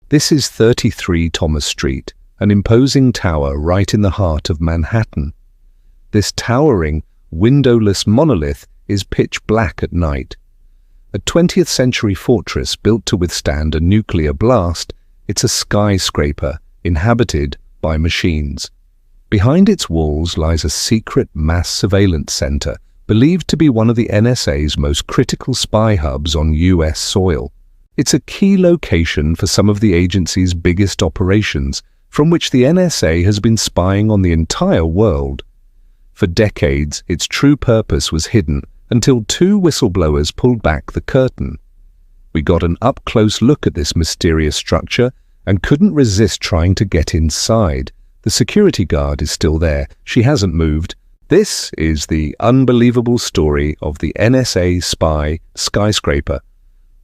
This is 33 Thomas Street, an imposing tower right in the heart of Manhattan. This towering, windowless monolith is pitch black at night. A 20th century fortress built to withstand a nuclear blast, it's a skyscraper inhabited by machines. Behind its walls lies a secret mass surveillance center, believed to be one of the NSA's most critical spy hubs on US soil. It's a key location for some of the agency's biggest operations, from which the NSA has been spying on the entire world. For decades, its true purpose was hidden until two whistleblowers pulled back the curtain. We got an up-close look at this mysterious structure and couldn't resist trying to get inside. The security guard is still there. She hasn't moved. This is the unbelievable story of the NSA spy skyscraper.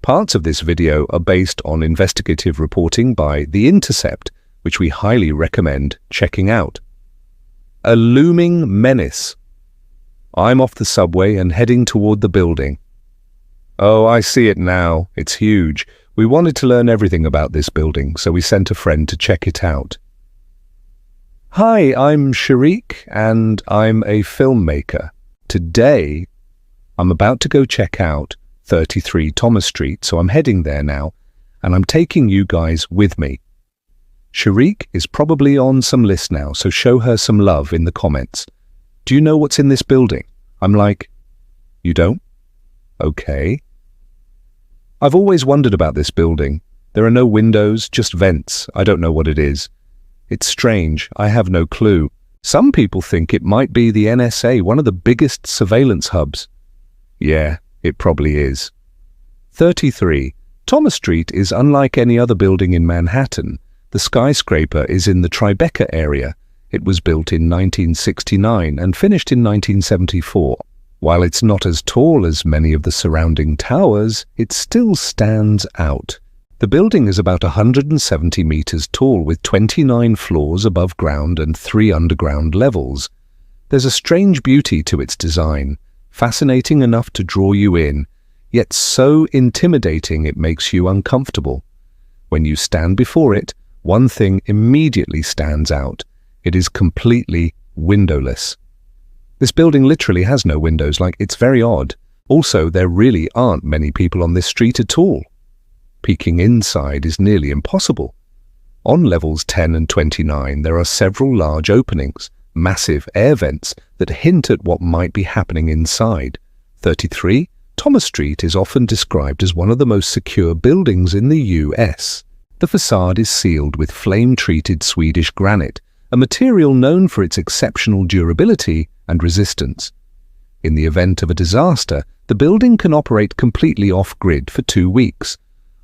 Parts of this video are based on investigative reporting by The Intercept, which we highly recommend checking out. A looming menace. I'm off the subway and heading toward the building. Oh, I see it now. It's huge. We wanted to learn everything about this building, so we sent a friend to check it out. Hi, I'm Sharik, and I'm a filmmaker. Today, I'm about to go check out 33 Thomas Street, so I'm heading there now, and I'm taking you guys with me. Sharik is probably on some list now, so show her some love in the comments. Do you know what's in this building? I'm like, you don't? Okay. I've always wondered about this building. There are no windows, just vents. I don't know what it is. It's strange. I have no clue. Some people think it might be the NSA, one of the biggest surveillance hubs. Yeah, it probably is. 33. Thomas Street is unlike any other building in Manhattan. The skyscraper is in the Tribeca area. It was built in 1969 and finished in 1974. While it's not as tall as many of the surrounding towers, it still stands out. The building is about 170 meters tall with 29 floors above ground and 3 underground levels. There's a strange beauty to its design, fascinating enough to draw you in, yet so intimidating it makes you uncomfortable. When you stand before it, one thing immediately stands out. It is completely windowless. This building literally has no windows, it's very odd. Also, there really aren't many people on this street at all. Peeking inside is nearly impossible. On levels 10 and 29, there are several large openings, massive air vents that hint at what might be happening inside. 33, Thomas Street is often described as one of the most secure buildings in the US. The facade is sealed with flame-treated Swedish granite, a material known for its exceptional durability and resistance. In the event of a disaster, the building can operate completely off-grid for 2 weeks.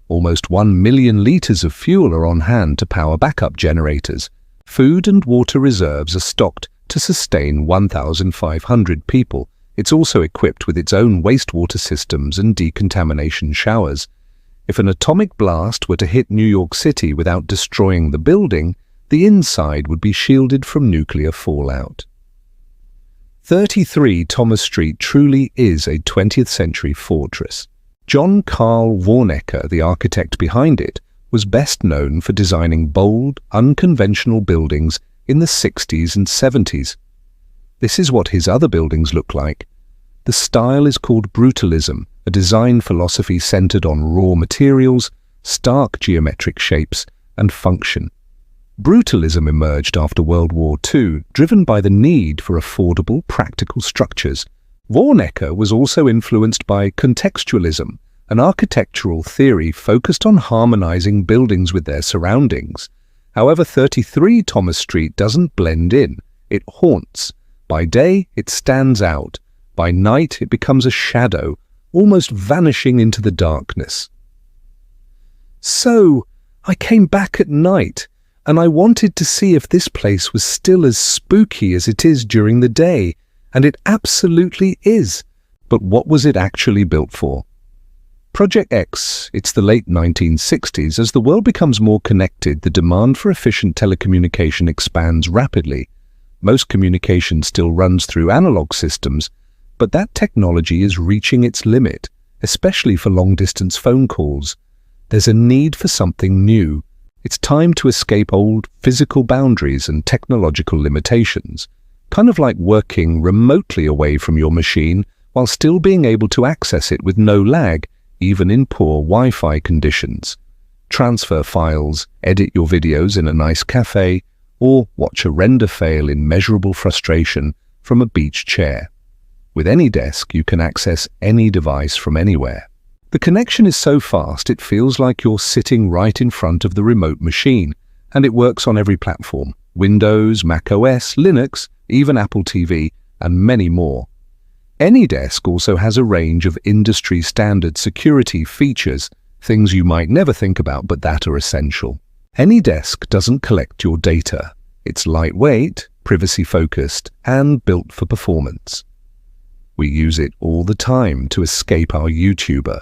Almost 1 million liters of fuel are on hand to power backup generators. Food and water reserves are stocked to sustain 1,500 people. It's also equipped with its own wastewater systems and decontamination showers. If an atomic blast were to hit New York City without destroying the building, the inside would be shielded from nuclear fallout. 33 Thomas Street truly is a 20th century fortress. John Carl Warnecke, the architect behind it, was best known for designing bold, unconventional buildings in the 60s and 70s. This is what his other buildings look like. The style is called brutalism, a design philosophy centered on raw materials, stark geometric shapes, and function. Brutalism emerged after World War II, driven by the need for affordable, practical structures. Warnecke was also influenced by contextualism, an architectural theory focused on harmonizing buildings with their surroundings. However, 33 Thomas Street doesn't blend in. It haunts. By day, it stands out. By night, it becomes a shadow, almost vanishing into the darkness. So, I came back at night, and I wanted to see if this place was still as spooky as it is during the day, and it absolutely is. But what was it actually built for? Project X, it's the late 1960s. As the world becomes more connected, the demand for efficient telecommunication expands rapidly. Most communication still runs through analog systems, but that technology is reaching its limit, especially for long-distance phone calls. There's a need for something new, It's time to escape old physical boundaries and technological limitations, kind of like working remotely away from your machine while still being able to access it with no lag, even in poor Wi-Fi conditions. Transfer files, edit your videos in a nice cafe, or watch a render fail in measurable frustration from a beach chair. With AnyDesk, you can access any device from anywhere. The connection is so fast it feels like you're sitting right in front of the remote machine, and it works on every platform: Windows, Mac OS, Linux, even Apple TV, and many more. AnyDesk also has a range of industry-standard security features, things you might never think about but that are essential. AnyDesk doesn't collect your data. It's lightweight, privacy-focused, and built for performance. We use it all the time to escape our YouTuber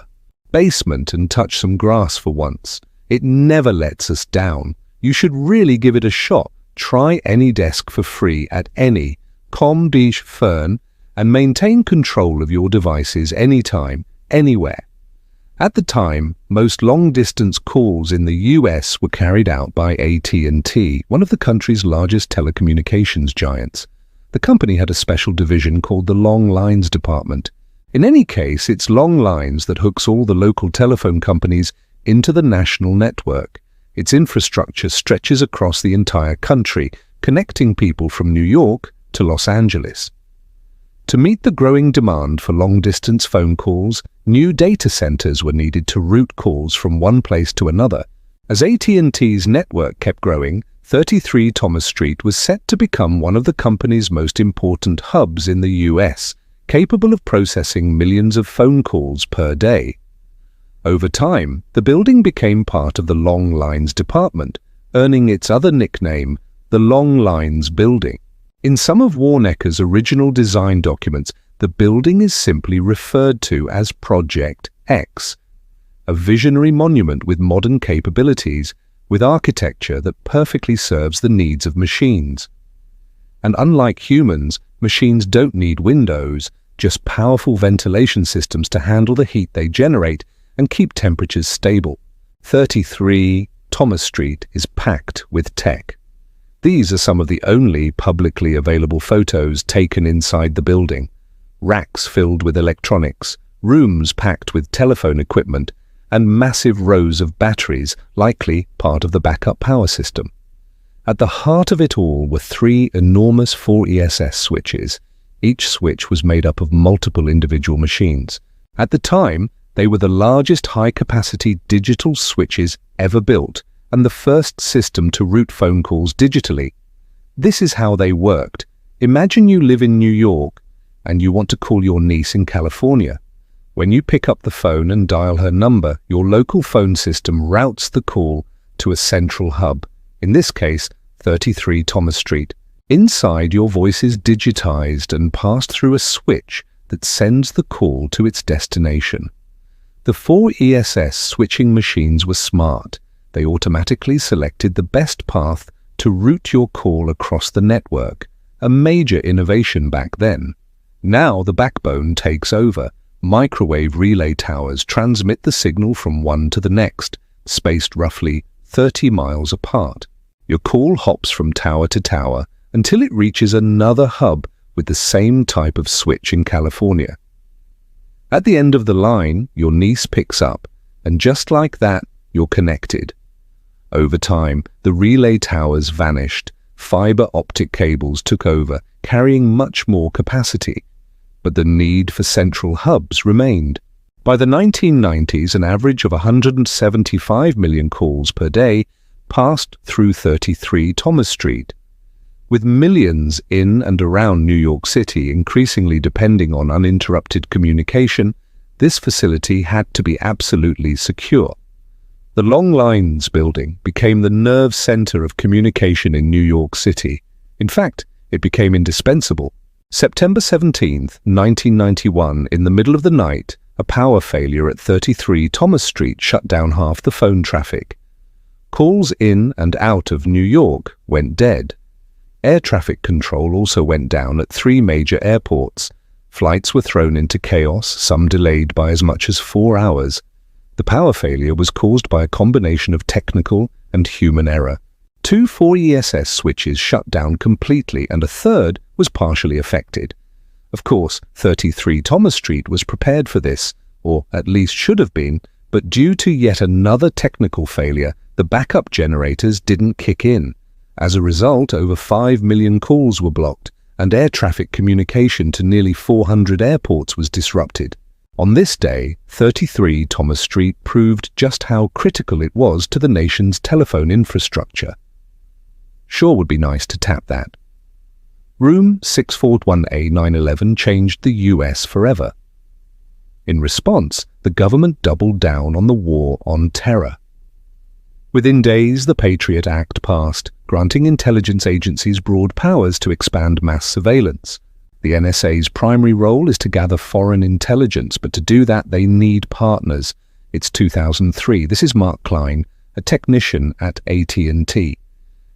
basement and touch some grass for once. It never lets us down. You should really give it a shot. Try AnyDesk for free at any.com/fern and maintain control of your devices anytime, anywhere. At the time, most long-distance calls in the US were carried out by AT&T, one of the country's largest telecommunications giants. The company had a special division called the Long Lines Department. In any case, it's long lines that hooks all the local telephone companies into the national network. Its infrastructure stretches across the entire country, connecting people from New York to Los Angeles. To meet the growing demand for long-distance phone calls, new data centers were needed to route calls from one place to another. As AT&T's network kept growing, 33 Thomas Street was set to become one of the company's most important hubs in the US, capable of processing millions of phone calls per day. Over time, the building became part of the Long Lines Department, earning its other nickname, the Long Lines Building. In some of Warnecker's original design documents, the building is simply referred to as Project X, a visionary monument with modern capabilities, with architecture that perfectly serves the needs of machines. And unlike humans, machines don't need windows, just powerful ventilation systems to handle the heat they generate and keep temperatures stable. 33 Thomas Street is packed with tech. These are some of the only publicly available photos taken inside the building. Racks filled with electronics, rooms packed with telephone equipment, and massive rows of batteries, likely part of the backup power system. At the heart of it all were 3 enormous 4ESS switches. Each switch was made up of multiple individual machines. At the time, they were the largest high-capacity digital switches ever built, and the first system to route phone calls digitally. This is how they worked. Imagine you live in New York, and you want to call your niece in California. When you pick up the phone and dial her number, your local phone system routes the call to a central hub, in this case, 33 Thomas Street. Inside, your voice is digitized and passed through a switch that sends the call to its destination. The 4ESS switching machines were smart. They automatically selected the best path to route your call across the network, a major innovation back then. Now the backbone takes over. Microwave relay towers transmit the signal from one to the next, spaced roughly 30 miles apart. Your call hops from tower to tower until it reaches another hub with the same type of switch in California. At the end of the line, your niece picks up, and just like that, you're connected. Over time, the relay towers vanished. Fiber optic cables took over, carrying much more capacity. But the need for central hubs remained. By the 1990s, an average of 175 million calls per day passed through 33 Thomas Street. With millions in and around New York City increasingly depending on uninterrupted communication, this facility had to be absolutely secure. The Long Lines building became the nerve center of communication in New York City. In fact, it became indispensable. September 17, 1991, in the middle of the night, a power failure at 33 Thomas Street shut down half the phone traffic. Calls in and out of New York went dead. Air traffic control also went down at 3 major airports. Flights were thrown into chaos, some delayed by as much as 4 hours. The power failure was caused by a combination of technical and human error. 2 4ESS switches shut down completely and a third was partially affected. Of course, 33 Thomas Street was prepared for this, or at least should have been, but due to yet another technical failure, the backup generators didn't kick in. As a result, over 5 million calls were blocked, and air traffic communication to nearly 400 airports was disrupted. On this day, 33 Thomas Street proved just how critical it was to the nation's telephone infrastructure. Sure would be nice to tap that. Room 641A 9/11 changed the US forever. In response, the government doubled down on the war on terror. Within days, the Patriot Act passed, granting intelligence agencies broad powers to expand mass surveillance. The NSA's primary role is to gather foreign intelligence, but to do that they need partners. It's 2003. This is Mark Klein, a technician at AT&T.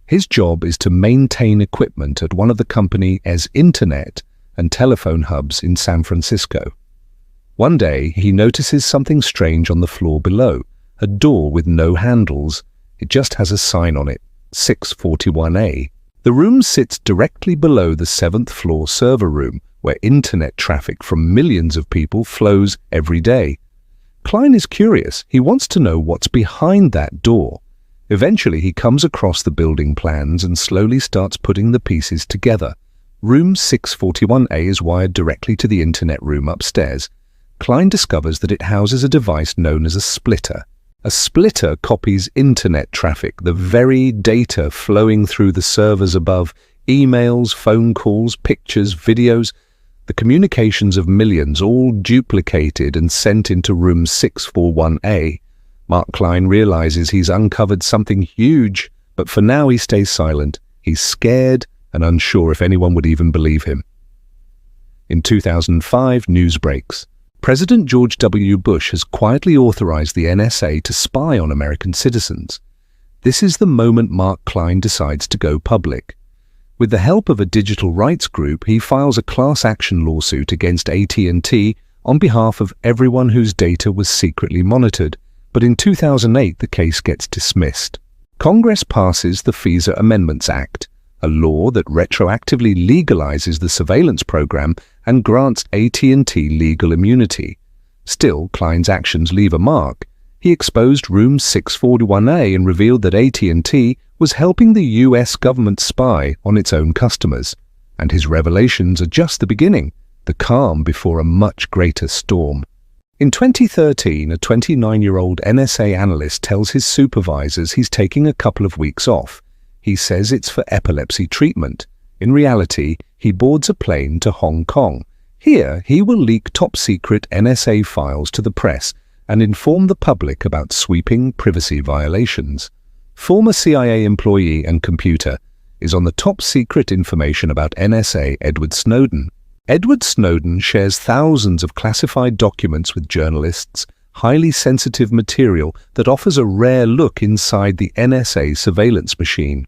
His job is to maintain equipment at one of the company's internet and telephone hubs in San Francisco. One day, he notices something strange on the floor below, a door with no handles. It just has a sign on it, 641A. The room sits directly below the 7th floor server room, where internet traffic from millions of people flows every day. Klein is curious. He wants to know what's behind that door. Eventually, he comes across the building plans and slowly starts putting the pieces together. Room 641A is wired directly to the internet room upstairs. Klein discovers that it houses a device known as a splitter. A splitter copies internet traffic, the very data flowing through the servers above, emails, phone calls, pictures, videos, the communications of millions, all duplicated and sent into room 641A. Mark Klein realizes he's uncovered something huge, but for now he stays silent. He's scared and unsure if anyone would even believe him. In 2005, news breaks. President George W. Bush has quietly authorized the NSA to spy on American citizens. This is the moment Mark Klein decides to go public. With the help of a digital rights group, he files a class action lawsuit against AT&T on behalf of everyone whose data was secretly monitored. But in 2008, the case gets dismissed. Congress passes the FISA Amendments Act, a law that retroactively legalizes the surveillance program and grants AT&T legal immunity. Still, Klein's actions leave a mark. He exposed room 641A and revealed that AT&T was helping the US government spy on its own customers. And his revelations are just the beginning, the calm before a much greater storm. In 2013, a 29-year-old NSA analyst tells his supervisors he's taking a couple of weeks off. He says it's for epilepsy treatment. In reality, he boards a plane to Hong Kong. Here, he will leak top-secret NSA files to the press and inform the public about sweeping privacy violations. Former CIA employee and computer is on the top-secret information about NSA Edward Snowden. Edward Snowden shares thousands of classified documents with journalists, highly sensitive material that offers a rare look inside the NSA surveillance machine.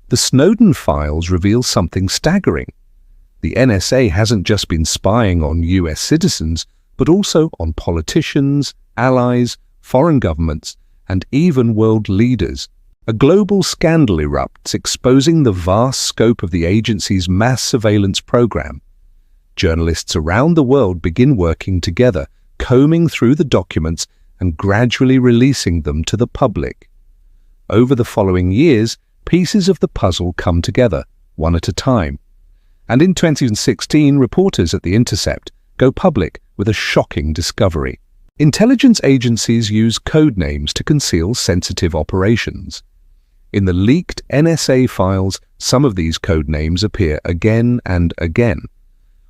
The Snowden files reveal something staggering. The NSA hasn't just been spying on US citizens, but also on politicians, allies, foreign governments, and even world leaders. A global scandal erupts, exposing the vast scope of the agency's mass surveillance program. Journalists around the world begin working together, combing through the documents and gradually releasing them to the public. Over the following years, pieces of the puzzle come together, one at a time. And in 2016, reporters at The Intercept go public with a shocking discovery. Intelligence agencies use code names to conceal sensitive operations. In the leaked NSA files, some of these code names appear again and again.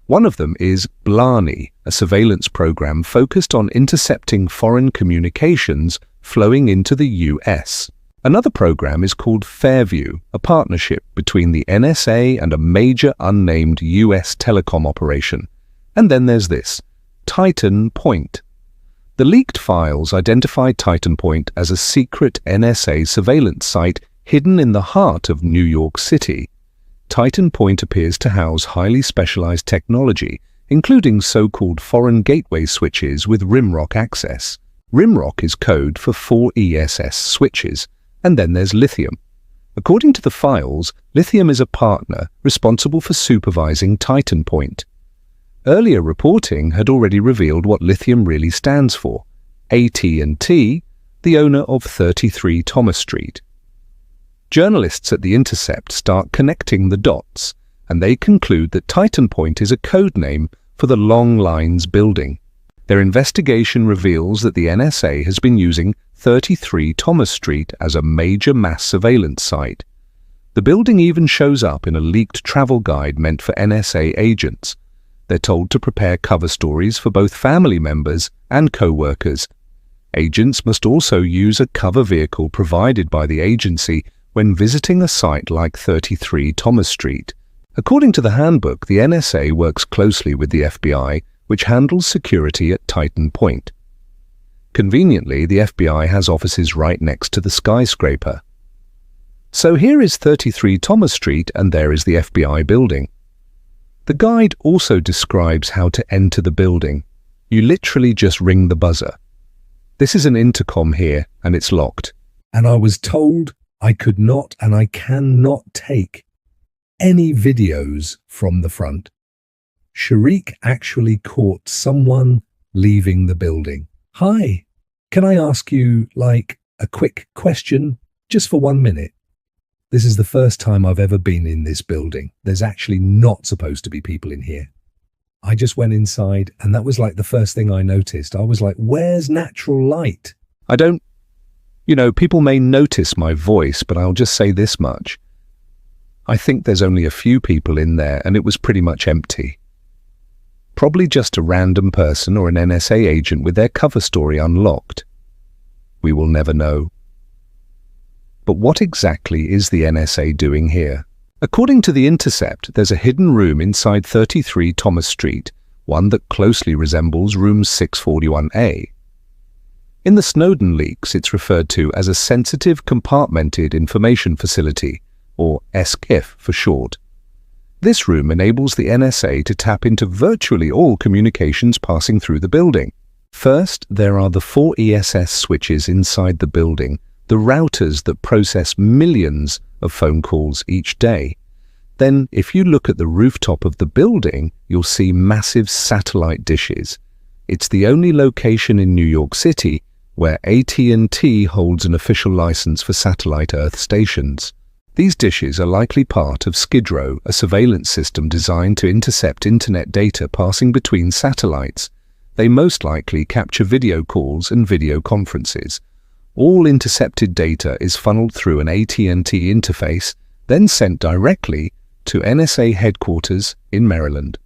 One of them is Blarney, a surveillance program focused on intercepting foreign communications flowing into the US. Another program is called Fairview, a partnership between the NSA and a major unnamed US telecom operation. And then there's this, Titanpointe. The leaked files identify Titanpointe as a secret NSA surveillance site hidden in the heart of New York City. Titanpointe appears to house highly specialized technology, including so-called foreign gateway switches with RIMROC access. RIMROC is code for 4ESS switches, And then there's lithium. According to the files, lithium is a partner responsible for supervising Titanpointe. Earlier reporting had already revealed what lithium really stands for: AT&T, the owner of 33 Thomas Street. Journalists at The Intercept start connecting the dots, and they conclude that Titanpointe is a code name for the Long Lines building. Their investigation reveals that the NSA has been using 33 Thomas Street as a major mass surveillance site. The building even shows up in a leaked travel guide meant for NSA agents. They're told to prepare cover stories for both family members and co-workers. Agents must also use a cover vehicle provided by the agency when visiting a site like 33 Thomas Street. According to the handbook, the NSA works closely with the FBI, which handles security at Titanpointe. Conveniently, the FBI has offices right next to the skyscraper. So here is 33 Thomas Street, and there is the FBI building. The guide also describes how to enter the building. You literally just ring the buzzer. This is an intercom here, and it's locked. And I was told I could not and I cannot take any videos from the front. Sharik actually caught someone leaving the building. Hi, can I ask you, a quick question, just for 1 minute? This is the first time I've ever been in this building. There's actually not supposed to be people in here. I just went inside, and that was the first thing I noticed. I was like, where's natural light? People may notice my voice, but I'll just say this much. I think there's only a few people in there, and it was pretty much empty. Probably just a random person or an NSA agent with their cover story unlocked. We will never know. But what exactly is the NSA doing here? According to The Intercept, there's a hidden room inside 33 Thomas Street, one that closely resembles room 641A. In the Snowden leaks, it's referred to as a Sensitive Compartmented Information Facility, or SCIF for short. This room enables the NSA to tap into virtually all communications passing through the building. First, there are the 4 ESS switches inside the building, the routers that process millions of phone calls each day. Then, if you look at the rooftop of the building, you'll see massive satellite dishes. It's the only location in New York City where AT&T holds an official license for satellite Earth stations. These dishes are likely part of Skid Row, a surveillance system designed to intercept internet data passing between satellites. They most likely capture video calls and video conferences. All intercepted data is funneled through an AT&T interface, then sent directly to NSA headquarters in Maryland.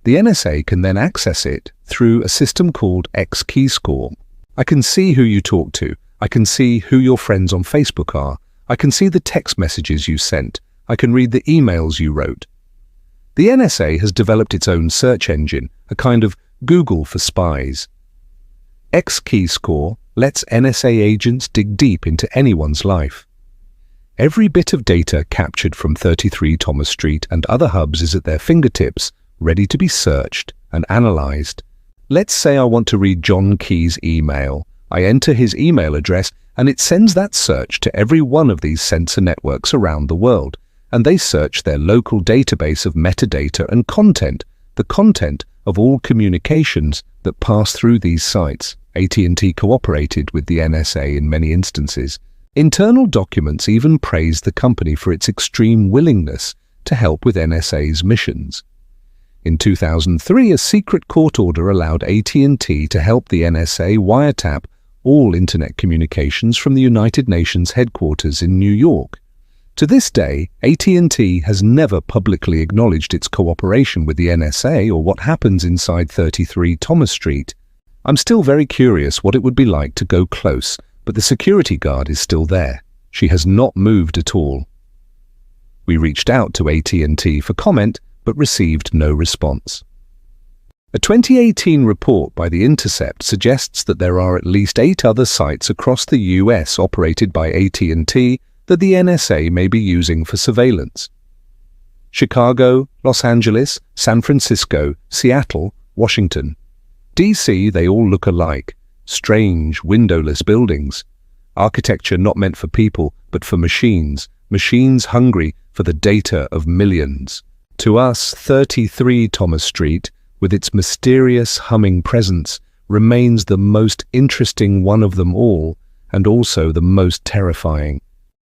The NSA can then access it through a system called X-Keyscore. I can see who you talk to. I can see who your friends on Facebook are. I can see the text messages you sent. I can read the emails you wrote. The NSA has developed its own search engine, a kind of Google for spies. X-Keyscore lets NSA agents dig deep into anyone's life. Every bit of data captured from 33 Thomas Street and other hubs is at their fingertips, ready to be searched and analyzed. Let's say I want to read John Key's email. I enter his email address, and it sends that search to every one of these sensor networks around the world, and they search their local database of metadata and content, the content of all communications that pass through these sites. AT&T cooperated with the NSA in many instances. Internal documents even praised the company for its extreme willingness to help with NSA's missions. In 2003, a secret court order allowed AT&T to help the NSA wiretap all internet communications from the United Nations headquarters in New York. To this day, AT&T has never publicly acknowledged its cooperation with the NSA or what happens inside 33 Thomas Street. I'm still very curious what it would be like to go close, but the security guard is still there. She has not moved at all. We reached out to AT&T for comment, but received no response. A 2018 report by The Intercept suggests that there are at least 8 other sites across the US operated by AT&T that the NSA may be using for surveillance. Chicago, Los Angeles, San Francisco, Seattle, Washington. DC, they all look alike, strange, windowless buildings. Architecture not meant for people, but for machines. Machines hungry for the data of millions. To us, 33 Thomas Street, with its mysterious humming presence, remains the most interesting one of them all, and also the most terrifying.